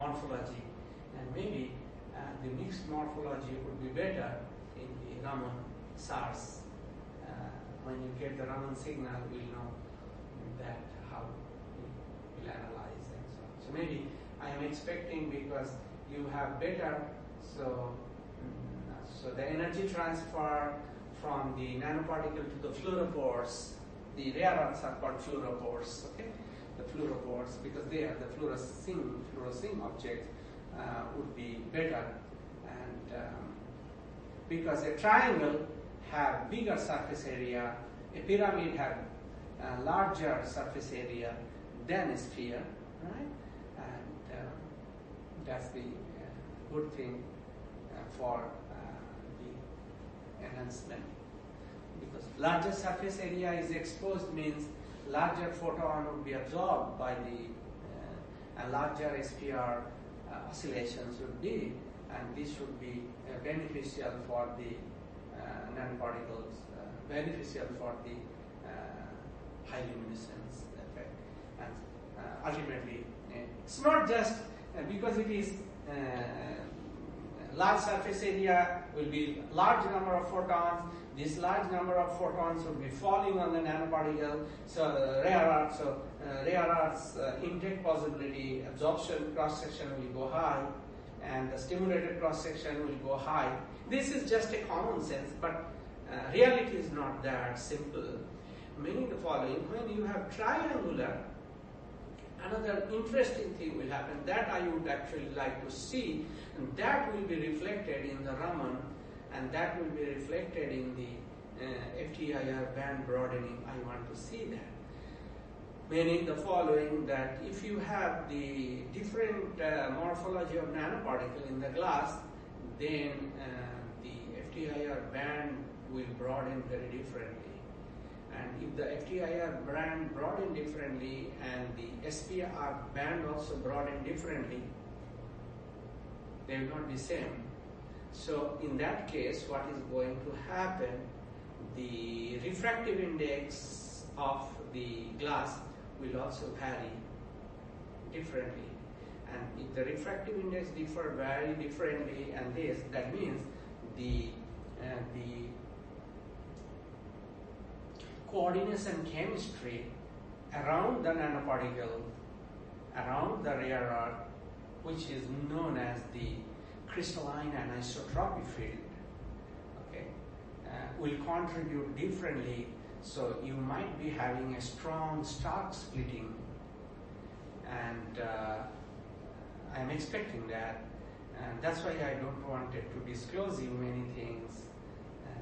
morphology, and maybe the mixed morphology would be better in the Raman SARS. When you get the Raman signal, we'll know that how we'll analyze and so on. So maybe I am expecting, because you have better, so the energy transfer from the nanoparticle to the fluoropores, the rare earths are called fluoropores, okay? The fluoropores, because they are the fluorescing objects, would be better. And because a triangle have bigger surface area, a pyramid have larger surface area than a sphere, right? And that's the good thing for the enhancement. Because larger surface area is exposed means larger photon would be absorbed by the larger SPR oscillations would be, and this should be beneficial for the nanoparticles, beneficial for the high luminescence effect. And ultimately, it's not just because it is large surface area will be large number of photons. This large number of photons will be falling on the nanoparticle. So rare earths intake possibility, absorption cross section will go high, and the stimulated cross section will go high. This is just a common sense, but reality is not that simple. Meaning the following: when you have triangular, another interesting thing will happen that I would actually like to see, and that will be reflected in the Raman, and that will be reflected in the FTIR band broadening. I want to see that. Meaning the following, that if you have the different morphology of nanoparticle in the glass, then the FTIR band will broaden very differently. And if the FTIR band broaden differently and the SPR band also broaden differently, they will not be same. So in that case, what is going to happen? The refractive index of the glass will also vary differently. And if the refractive index differ very differently, and that means the coordination chemistry around the nanoparticle, around the rare earth, which is known as the crystalline anisotropy field, okay, will contribute differently. So you might be having a strong Stark splitting, and I'm expecting that, and that's why I don't want it to disclose you many things.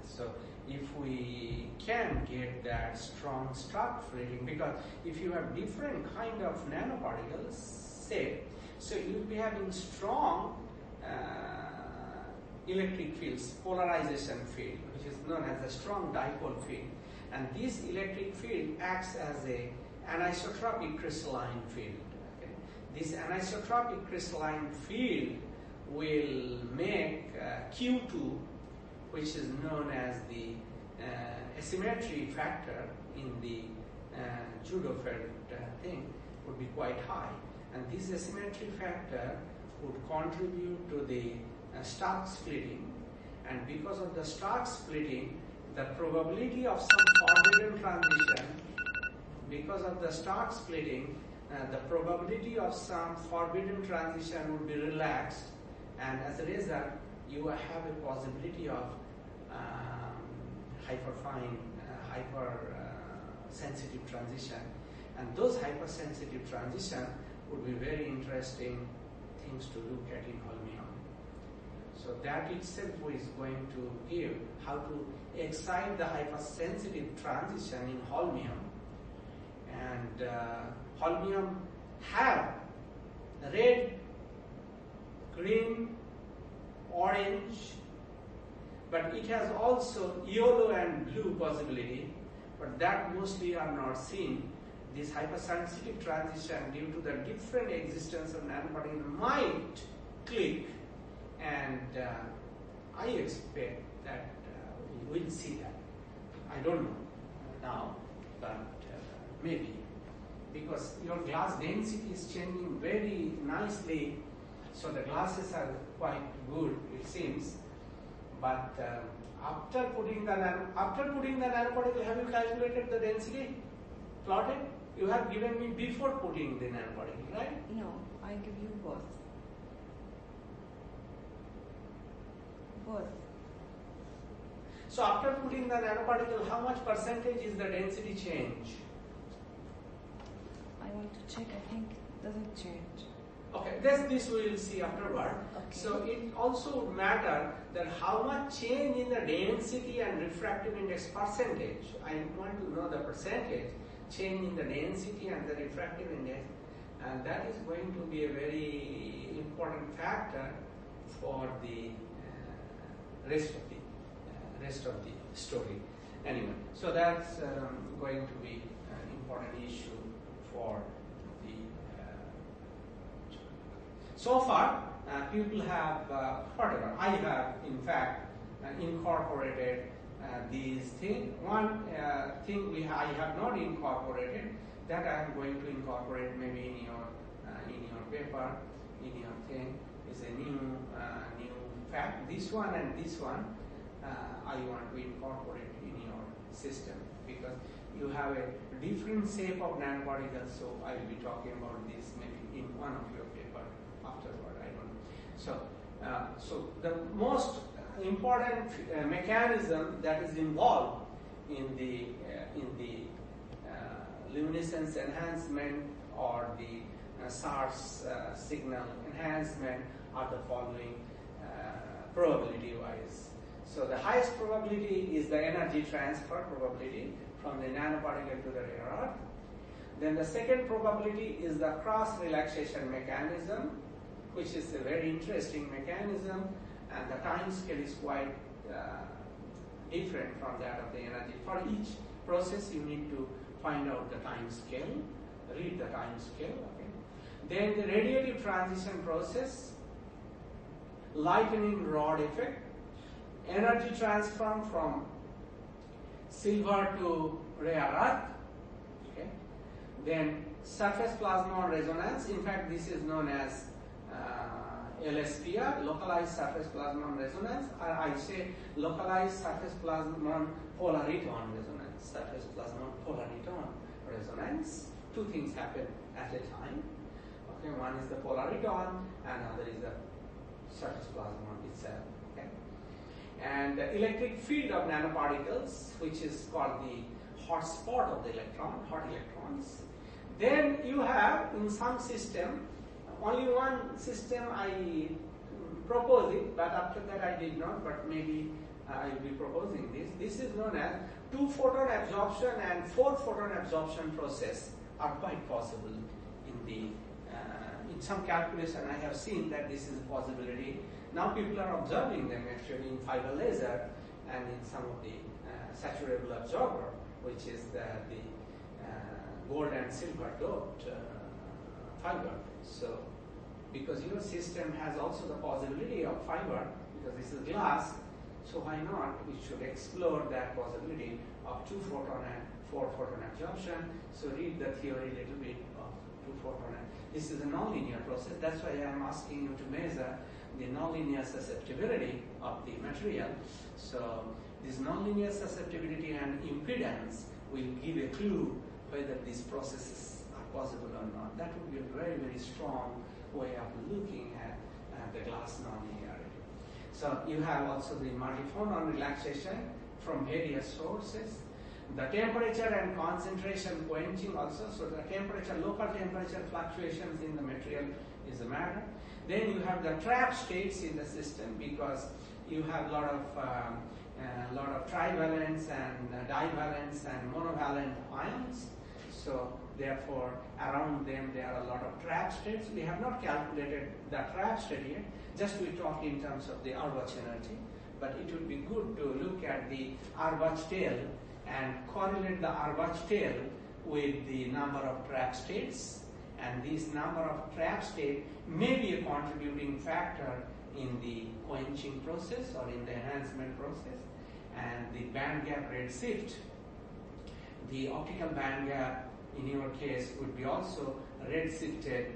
So if we can get that strong Stark splitting, because if you have different kind of nanoparticles, say, so you'll be having strong electric fields, polarization field, which is known as a strong dipole field. And this electric field acts as a anisotropic crystalline field. Okay? This anisotropic crystalline field will make Q2, which is known as the asymmetry factor in the judo felt thing, would be quite high. And this asymmetry factor would contribute to the Stark splitting. And because of the Stark splitting, the probability of some forbidden transition, because of the Stark splitting, the probability of some forbidden transition would be relaxed, and as a result, you have a possibility of hyperfine, hypersensitive transition, and those hypersensitive transition would be very interesting things to look at in holmium. So that itself is going to give how to excite the hypersensitive transition in holmium. And holmium have red, green, orange, but it has also yellow and blue possibility, but that mostly are not seen. This hypersensitive transition, due to the different existence of nanoparticles, might click, and I expect that we will see that. I don't know now, but maybe, because your glass density is changing very nicely So the glasses are quite good, it seems. But after putting the nanoparticle, have you calculated the density? Plotted? You have given me before putting the nanoparticle, right? No, I give you both. Both. So after putting the nanoparticle, how much percentage is the density change? I want to check. I think it doesn't change. Okay, this we will see afterward. Okay. So it also would matter that how much change in the density and refractive index percentage. I want to know the percentage change in the density and the refractive index, and that is going to be a very important factor for the rest of the story. Anyway, so that's going to be an important issue for the. So far, people have whatever. I have, in fact, incorporated these things. One thing I have not incorporated, that I am going to incorporate maybe in your paper, in your thing, is a new fact. This one and this one, I want to incorporate in your system because you have a different shape of nanoparticles. So I will be talking about this maybe in one of your paper afterward. I don't know. So the most important mechanism that is involved in the luminescence enhancement or the SARS signal enhancement are the following probability wise. So the highest probability is the energy transfer probability from the nanoparticle to the rare earth. Then the second probability is the cross relaxation mechanism, which is a very interesting mechanism, and the time scale is quite different from that of the energy. For each process, you need to find out the time scale, read the time scale. Okay. Then the radiative transition process, lightning rod effect, energy transfer from silver to rare earth. Okay. Then surface plasmon resonance. In fact, this is known as LSPR, localized surface plasmon resonance, or I say localized surface plasmon polariton resonance. Surface plasmon polariton resonance. Two things happen at a time. Okay, one is the polariton, and other is the surface plasmon itself. Okay, and the electric field of nanoparticles, which is called the hot spot of the electron, hot electrons. Then you have in some system. Only one system I propose it, but after that I did not, but maybe I will be proposing this. This is known as 2-photon absorption and 4-photon absorption process are quite possible in some calculation. I have seen that this is a possibility. Now people are observing them actually in fiber laser and in some of the saturable absorber, which is the gold and silver doped fiber. So, because your system has also the possibility of fiber, because this is glass, so why not? We should explore that possibility of 2-photon and 4-photon absorption. So read the theory a little bit of 2-photon. This is a nonlinear process. That's why I am asking you to measure the nonlinear susceptibility of the material. So this nonlinear susceptibility and impedance will give a clue whether these processes are possible or not. That would be a very, very strong way of looking at the glass nonlinearity. So you have also the multiphonon relaxation from various sources. The temperature and concentration quenching also. So the temperature, local temperature fluctuations in the material is a matter. Then you have the trap states in the system because you have a lot of trivalents and divalents and monovalent ions. So therefore, around them there are a lot of trap states. We have not calculated the trap state yet. Just we talk in terms of the Arbach energy. But it would be good to look at the Arbach tail and correlate the Arbach tail with the number of trap states. And this number of trap states may be a contributing factor in the quenching process or in the enhancement process. And the band gap redshift, the optical band gap in your case would be also redshifted